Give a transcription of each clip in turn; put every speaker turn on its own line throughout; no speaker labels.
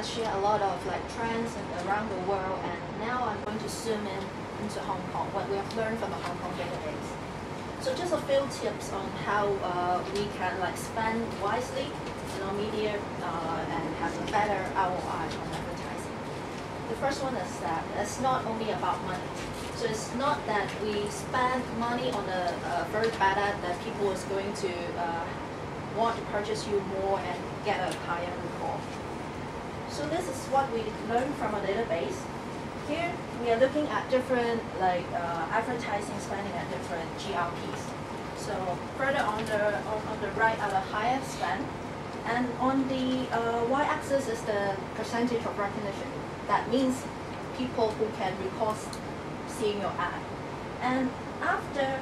has shared a lot of like trends around the world, and now I'm going to zoom in into Hong Kong, what we have learned from the Hong Kong database. So just a few tips on how we can like spend wisely in our media and have a better ROI on advertising. The first one is that it's not only about money. So it's not that we spend money on a very bad ad that people is going to want to purchase you more and get a higher recall. So this is what we learned from our database. Here we are looking at different like advertising spending at different GRPs. So further on the right are the higher spend, and on the y-axis is the percentage of recognition. That means people who can recall seeing your ad. And after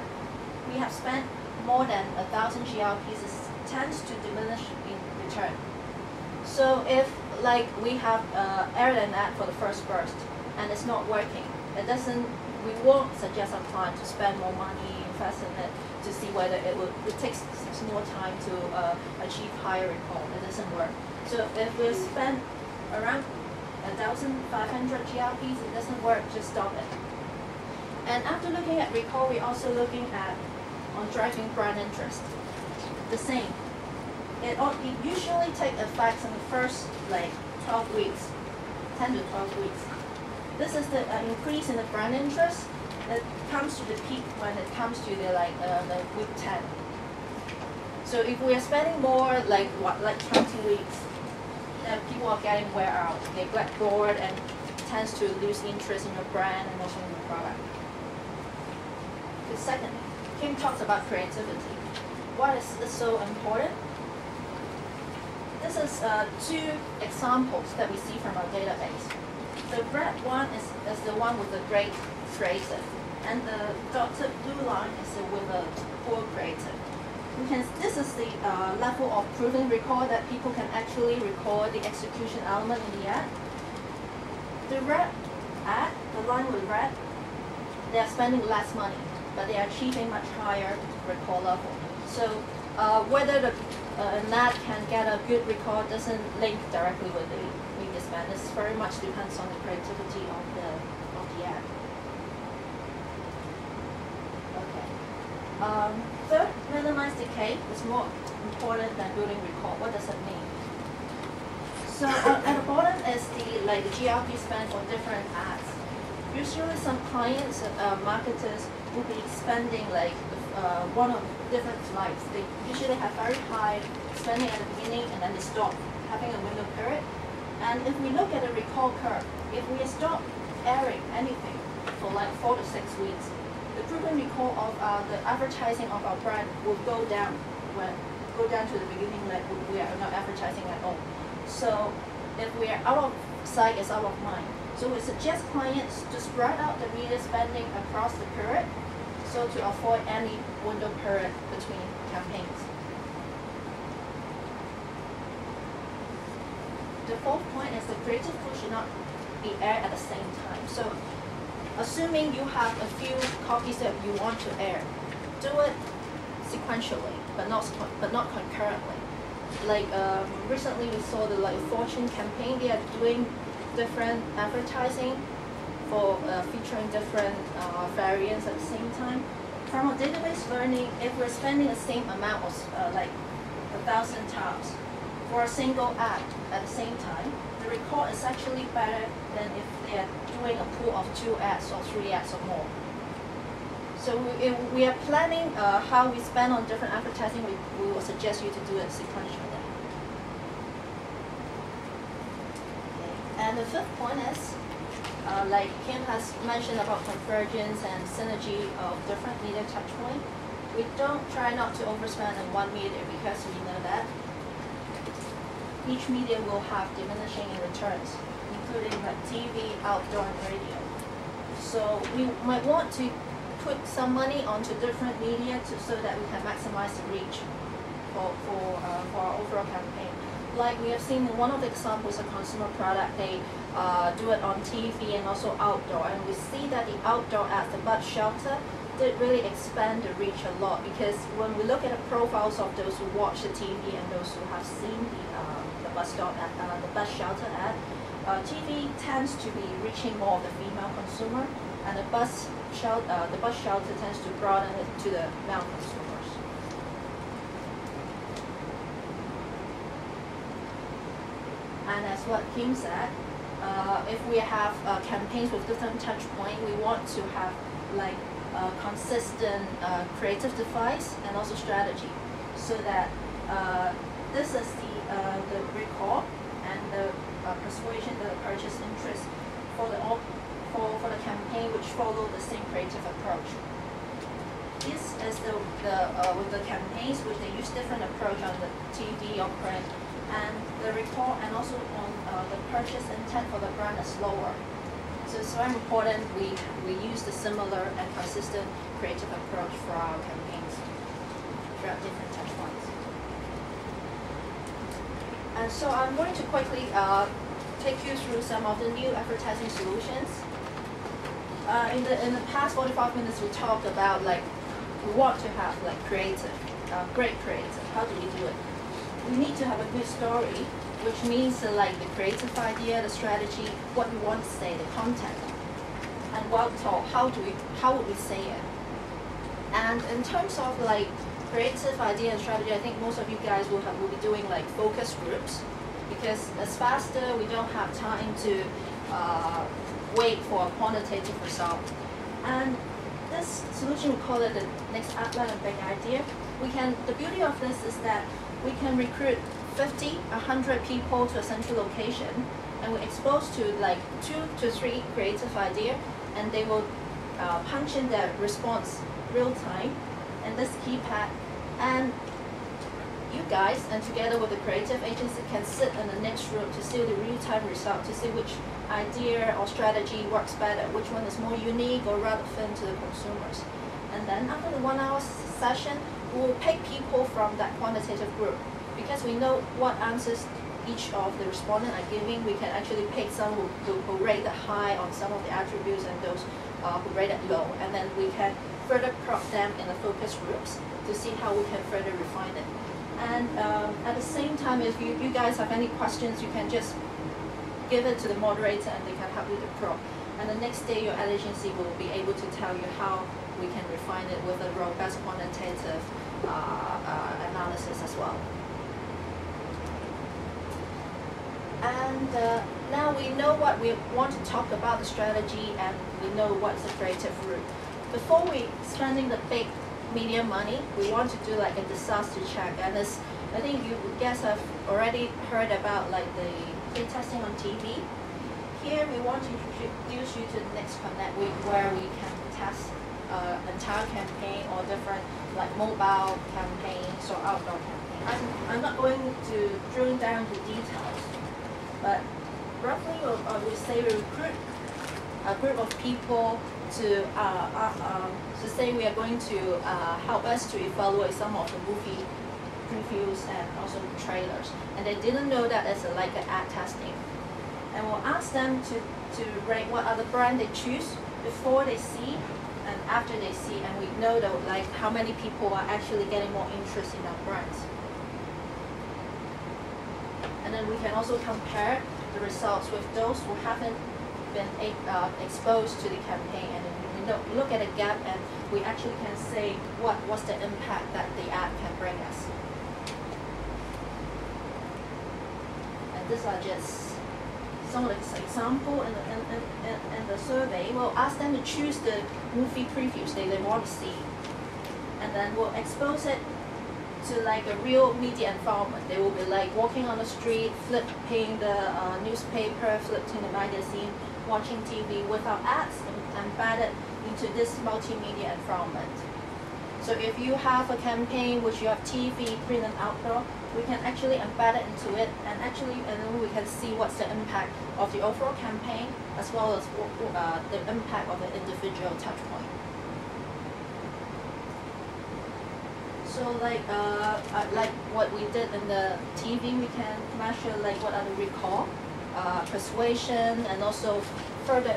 we have spent more than 1,000 GRPs, it tends to diminish in return. So if like we have aired an ad for the first burst and it's not working, we won't suggest our client to spend more money, invest in it to see whether it takes more time to achieve higher recall. It doesn't work. So if we spend around 1,500 GRPs, it doesn't work, just stop it. And after looking at recall, we're also looking at on driving brand interest. The same. It usually takes effect in the first like 12 weeks, 10 to 12 weeks. This is the increase in the brand interest. It comes to the peak when it comes to the week 10. So if we are spending more like 20 weeks, people are getting wear out. They get bored and tends to lose interest in your brand and also in your product. The second, Kim talks about creativity. Why is this so important? This is two examples that we see from our database. The red one is the one with the great creative, and the dotted blue line is with a poor creative. This is the level of proven recall that people can actually record the execution element in the ad. The red ad, the line with red, they are spending less money, but they are achieving much higher recall level. So whether an ad can get a good recall doesn't link directly with the media spend. This very much depends on the creativity of the ad. Okay. Third, minimize decay is more important than building recall. What does it mean? So at the bottom is the GRP spend for different ads. Usually some clients, marketers will be spending one of different flights. They usually have very high spending at the beginning and then they stop having a window period. And if we look at the recall curve, if we stop airing anything for like 4 to 6 weeks, the proven recall of the advertising of our brand will go down to the beginning, like we are not advertising at all. So if we are out of sight, it's out of mind. So we suggest clients to spread out the media spending across the period, so to avoid any window period between campaigns. The fourth point is the creative push should not be aired at the same time. So assuming you have a few copies that you want to air, do it sequentially, but not concurrently. Like recently we saw the Fortune campaign. They are doing different advertising for featuring different variants at the same time. From our database learning, if we're spending the same amount of 1,000 times for a single ad at the same time, the recall is actually better than if they are doing a pool of 2 ads or 3 ads or more. So if we are planning how we spend on different advertising, we will suggest you to do it sequentially. And the fifth point is, like Kim has mentioned about convergence and synergy of different media touchpoints, we don't try not to overspend on one media because we know that each media will have diminishing in returns, including like TV, outdoor, and radio. So we might want to put some money onto different media so that we can maximize the reach for our overall campaign. Like we have seen in one of the examples of consumer product, they do it on TV and also outdoor, and we see that the outdoor ads, the bus shelter, did really expand the reach a lot, because when we look at the profiles of those who watch the TV and those who have seen the bus stop ad, the bus shelter ad, TV tends to be reaching more of the female consumer, and the bus shelter tends to broaden it to the male consumers. And as what Kim said, if we have campaigns with different touch points, we want to have like a consistent creative device and also strategy, so that this is the recall and the persuasion, the purchase interest for the campaign which follow the same creative approach. This is with the campaigns which they use different approach on the TV or print, and the recall and also on the purchase intent for the brand is lower. So it's very important we use the similar and consistent creative approach for our campaigns throughout different touch points. And so I'm going to quickly take you through some of the new advertising solutions. In the past 45 minutes, we talked about like we want to have like creative, great creative. How do we do it? We need to have a good story, which means like the creative idea, the strategy, what we want to say, the content, and how would we say it? And in terms of like creative idea and strategy, I think most of you guys will be doing like focus groups, because it's faster. We don't have time to wait for a quantitative result. And this solution, we call it the next outline and big idea. The beauty of this is that we can recruit 50, 100 people to a central location, and we expose to like 2 to 3 creative idea, and they will punch in their response real time in this keypad, and you guys, and together with the creative agency, can sit in the next room to see the real-time result, to see which idea or strategy works better, which one is more unique or relevant to the consumers. And then after the 1 hour session, we will pick people from that quantitative group. Because we know what answers each of the respondents are giving, we can actually pick some who rate it high on some of the attributes and those who rate it low. And then we can further prop them in the focus groups to see how we can further refine it. And at the same time, if you guys have any questions, you can just give it to the moderator and they can help you to prop. And the next day, your ad agency will be able to tell you how we can refine it with a robust quantitative analysis as well. And now we know what we want to talk about, the strategy, and we know what's the creative route. Before we spending the big media money, we want to do like a disaster check. And this, I think you guys have already heard about like the pre-testing on TV. Here we want to introduce you to the next Connect Week, where we can test entire campaign or different like mobile campaigns or outdoor campaigns. I'm not going to drill down the details, but roughly we say we recruit a group of people to say we are going to help us to evaluate some of the movie previews and also trailers, and they didn't know that it's like an ad testing. And we'll ask them to rate what other brand they choose before they see and after they see, and we know that like how many people are actually getting more interest in our brands. And then we can also compare the results with those who haven't been exposed to the campaign, and then we look at a gap, and we actually can say what's the impact that the ad can bring us. And these are just some of the examples in the survey. We'll ask them to choose the movie previews they want to see, and then we'll expose it to like a real media environment. They will be like walking on the street, flipping the newspaper, flipping the magazine, watching TV with our ads embedded into this multimedia environment. So if you have a campaign which you have TV, print and outdoor, we can actually embed it into it, and then we can see what's the impact of the overall campaign as well as the impact of the individual touch point. So like what we did in the TV, we can measure like what are the recall, persuasion, and also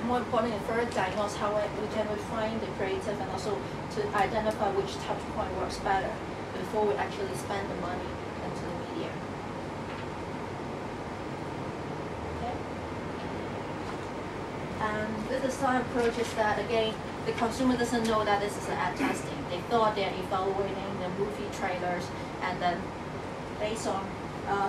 more importantly, further diagnose how we can refine the creative and also to identify which touch point works better before we actually spend the money into the media. Okay. And this design approach is that, again, the consumer doesn't know that this is an ad testing. They thought they're evaluating the movie trailers, and then based on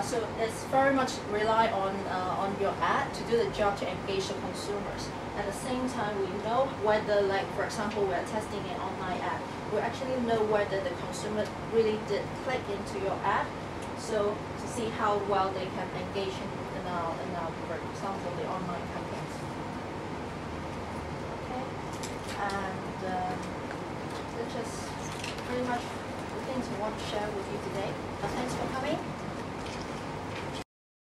so it's very much rely on your ad to do the job to engage the consumers. At the same time, we know whether, like for example, we're testing an online ad. We actually know whether the consumer really did click into your ad, so to see how well they can engage in our for example, the online campaigns. Okay, and that's just pretty much the things we want to share with you today. Thanks for coming.